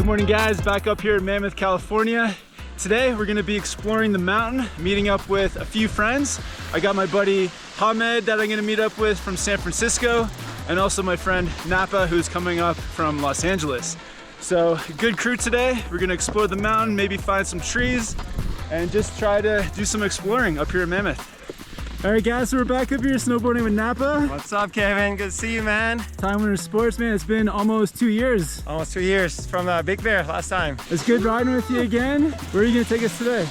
Good morning guys, back up here in Mammoth, California. Today we're gonna be exploring the mountain, meeting up with a few friends. I got my buddy Hamed that I'm gonna meet up with from San Francisco, and also my friend Napa who's coming up from Los Angeles. So good crew today. We're gonna explore the mountain, maybe find some trees, and just try to do some exploring up here in Mammoth. All right guys, so we're back up here snowboarding with Napa. What's up, Kevin? Good to see you, man. Time Winter Sports, man. It's been almost 2 years. Almost 2 years from Big Bear last time. It's good riding with you again. Where are you gonna take us today?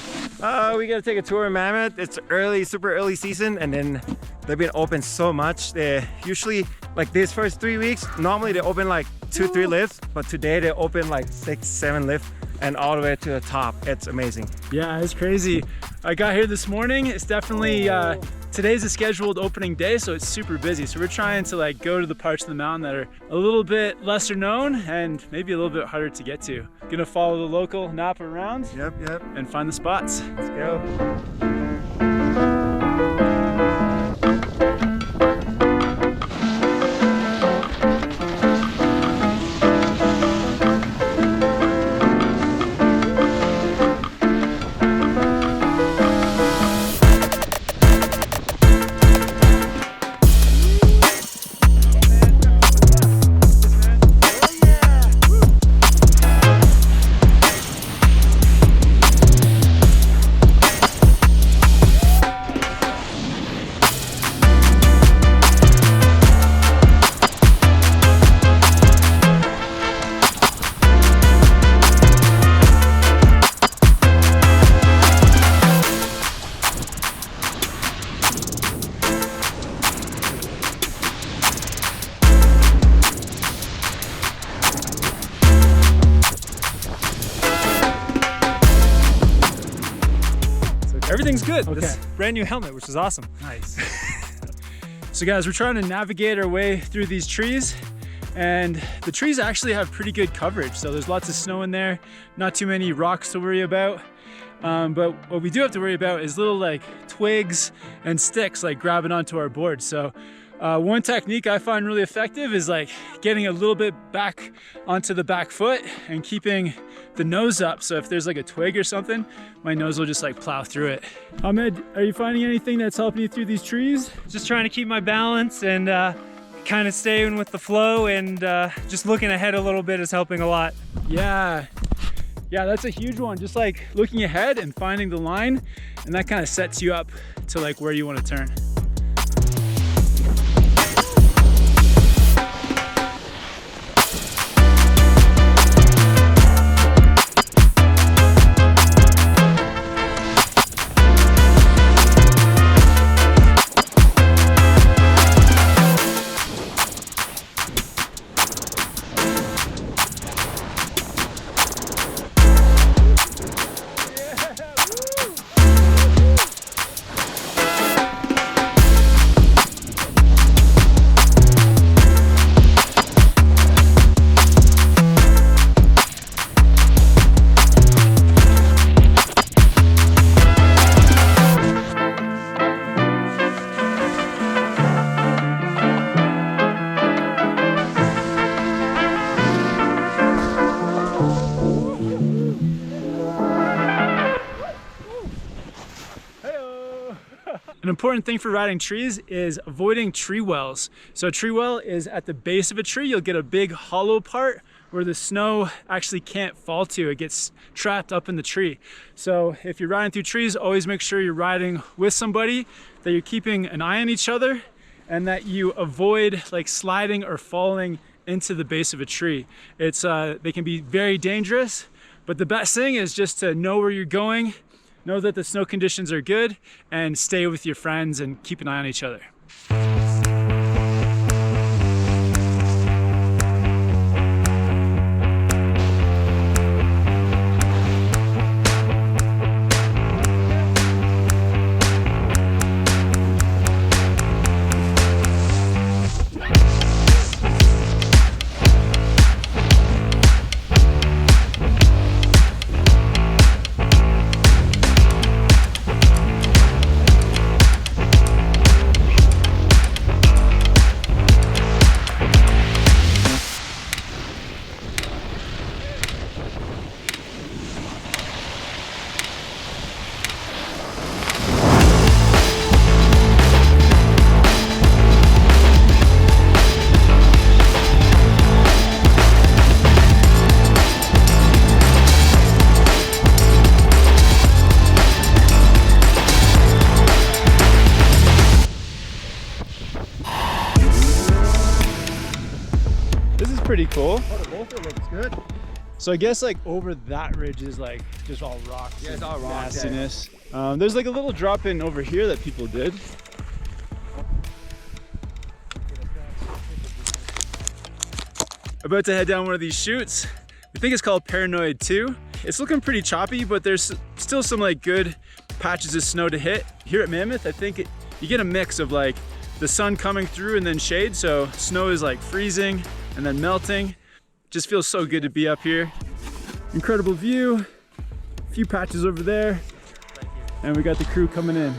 We gotta take a tour in Mammoth. It's early, super early season, and then they've been open so much. They usually, like these first 3 weeks, normally they open like 2-3 lifts, but today they open like 6-7 lifts and all the way to the top. It's amazing. Yeah, it's crazy. I got here this morning. It's definitely, today's a scheduled opening day, so it's super busy. So we're trying to like go to the parts of the mountain that are a little bit lesser known and maybe a little bit harder to get to. Gonna follow the local Napa around. Yep. And find the spots. Let's go. Everything's good. Okay. This brand new helmet, which is awesome. Nice. So guys, we're trying to navigate our way through these trees, and the trees actually have pretty good coverage. So there's lots of snow in there, not too many rocks to worry about. But what we do have to worry about is little like twigs and sticks like grabbing onto our board. So one technique I find really effective is like getting a little bit back onto the back foot and keeping the nose up. So if there's like a twig or something, my nose will just like plow through it. Ahmed, are you finding anything that's helping you through these trees? Just trying to keep my balance and kind of staying with the flow, and just looking ahead a little bit is helping a lot. Yeah, that's a huge one. Just like looking ahead and finding the line, and that kind of sets you up to like where you want to turn. An important thing for riding trees is avoiding tree wells. So a tree well is at the base of a tree. You'll get a big hollow part where the snow actually can't fall to. It gets trapped up in the tree. So if you're riding through trees, always make sure you're riding with somebody, that you're keeping an eye on each other, and that you avoid like sliding or falling into the base of a tree. They can be very dangerous, but the best thing is just to know where you're going, know that the snow conditions are good, and stay with your friends and keep an eye on each other. pretty cool. Oh, the Volta looks good. So I guess like over that ridge is like just all rocks. Yeah, it's all rocks. Nastiness. There's like a little drop in over here that people did. About to head down one of these chutes. I think it's called Paranoid 2. It's looking pretty choppy, but there's still some like good patches of snow to hit. Here at Mammoth, I think you get a mix of like the sun coming through and then shade. So snow is like freezing and then melting. Just feels so good to be up here. Incredible view. A few patches over there. And we got the crew coming in.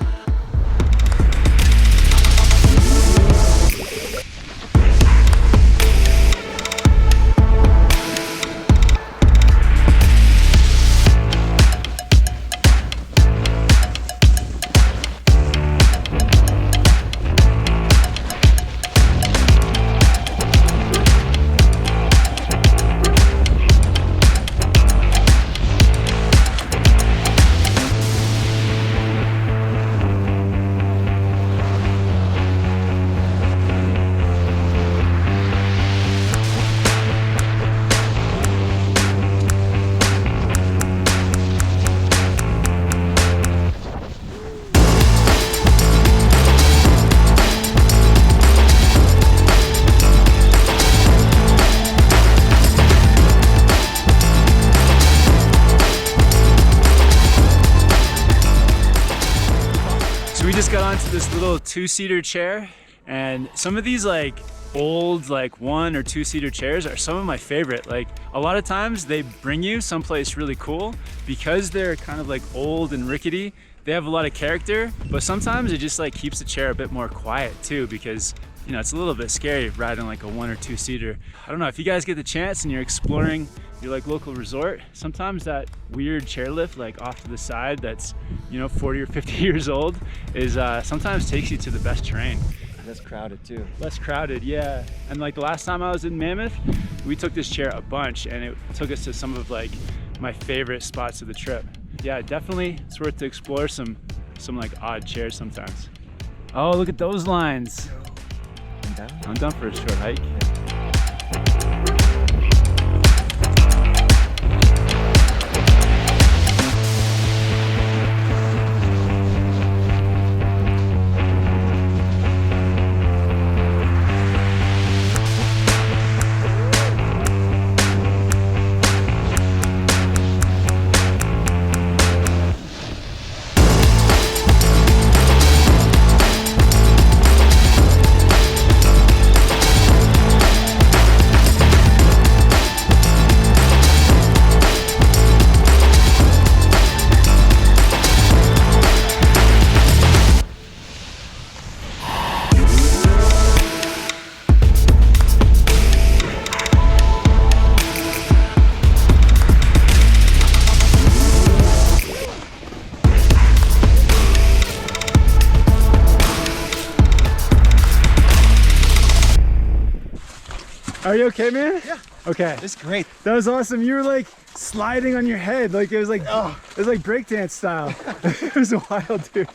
We just got onto this little 2-seater chair, and some of these like old like 1 or 2-seater chairs are some of my favorite. Like a lot of times they bring you someplace really cool because they're kind of like old and rickety. They have a lot of character, but sometimes it just like keeps the chair a bit more quiet too, because you know, it's a little bit scary riding like a 1 or 2-seater. I don't know, if you guys get the chance and you're exploring your like local resort, sometimes that weird chairlift like off to the side that's, you know, 40 or 50 years old is sometimes takes you to the best terrain. Less crowded too. Less crowded, yeah. And like the last time I was in Mammoth, we took this chair a bunch and it took us to some of like my favorite spots of the trip. Yeah, definitely it's worth to explore some like odd chairs sometimes. Oh, look at those lines. I'm done for a short hike. Are you okay, man? Yeah. Okay. It's great. That was awesome. You were like sliding on your head. Like it was like, oh, it was like breakdance style. It was wild, dude.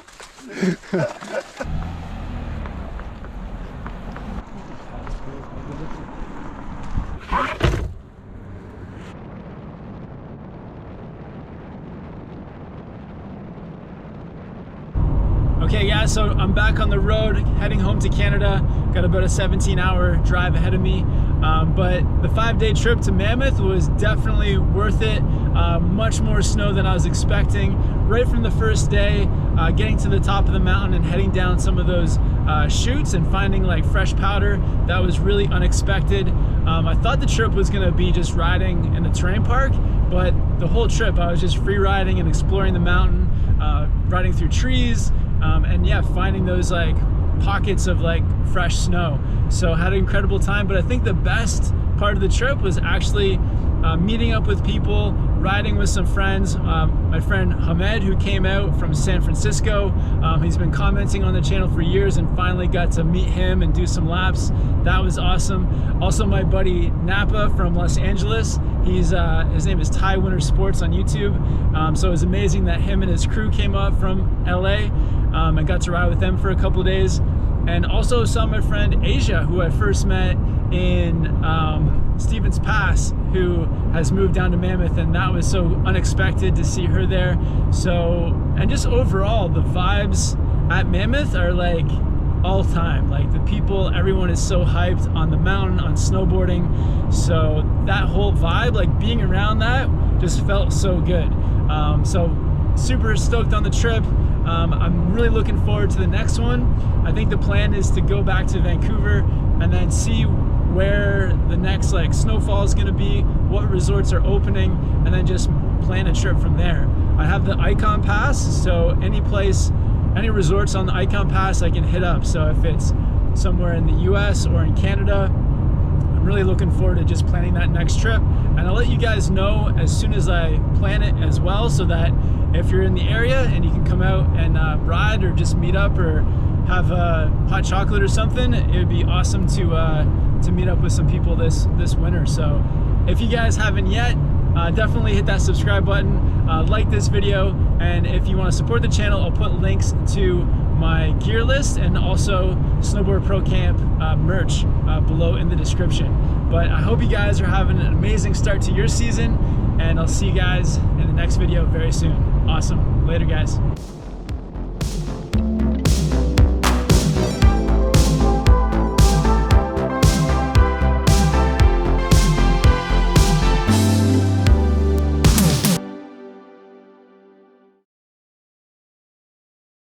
Okay, yeah, so I'm back on the road, heading home to Canada. Got about a 17-hour drive ahead of me. But the 5-day trip to Mammoth was definitely worth it. Much more snow than I was expecting. Right from the first day, getting to the top of the mountain and heading down some of those chutes and finding like fresh powder, that was really unexpected. I thought the trip was gonna be just riding in the terrain park, but the whole trip I was just free riding and exploring the mountain, riding through trees, and yeah, finding those like pockets of like fresh snow. So had an incredible time, but I think the best part of the trip was actually meeting up with people, riding with some friends. My friend Hamed, who came out from San Francisco, he's been commenting on the channel for years, and finally got to meet him and do some laps. That was awesome. Also my buddy Napa from Los Angeles, his name is Ty Winter Sports on YouTube. So it was amazing that him and his crew came up from LA. I got to ride with them for a couple of days. And also saw my friend Asia, who I first met in Stevens Pass, who has moved down to Mammoth, and that was so unexpected to see her there. So, and just overall, the vibes at Mammoth are like all time. Like the people, everyone is so hyped on the mountain, on snowboarding. So that whole vibe, like being around that, just felt so good. So super stoked on the trip. I'm really looking forward to the next one. I think the plan is to go back to Vancouver and then see where the next like snowfall is going to be, what resorts are opening, and then just plan a trip from there. I have the Icon Pass, so any place, any resorts on the Icon Pass I can hit up. So if it's somewhere in the US or in Canada, I'm really looking forward to just planning that next trip. And I'll let you guys know as soon as I plan it as well, so that if you're in the area and you can come out and ride or just meet up or have a hot chocolate or something, it would be awesome to meet up with some people this winter. So if you guys haven't yet, definitely hit that subscribe button, like this video, and if you want to support the channel, I'll put links to my gear list and also Snowboard Pro Camp merch below in the description. But I hope you guys are having an amazing start to your season, and I'll see you guys in the next video very soon. Awesome. Later, guys.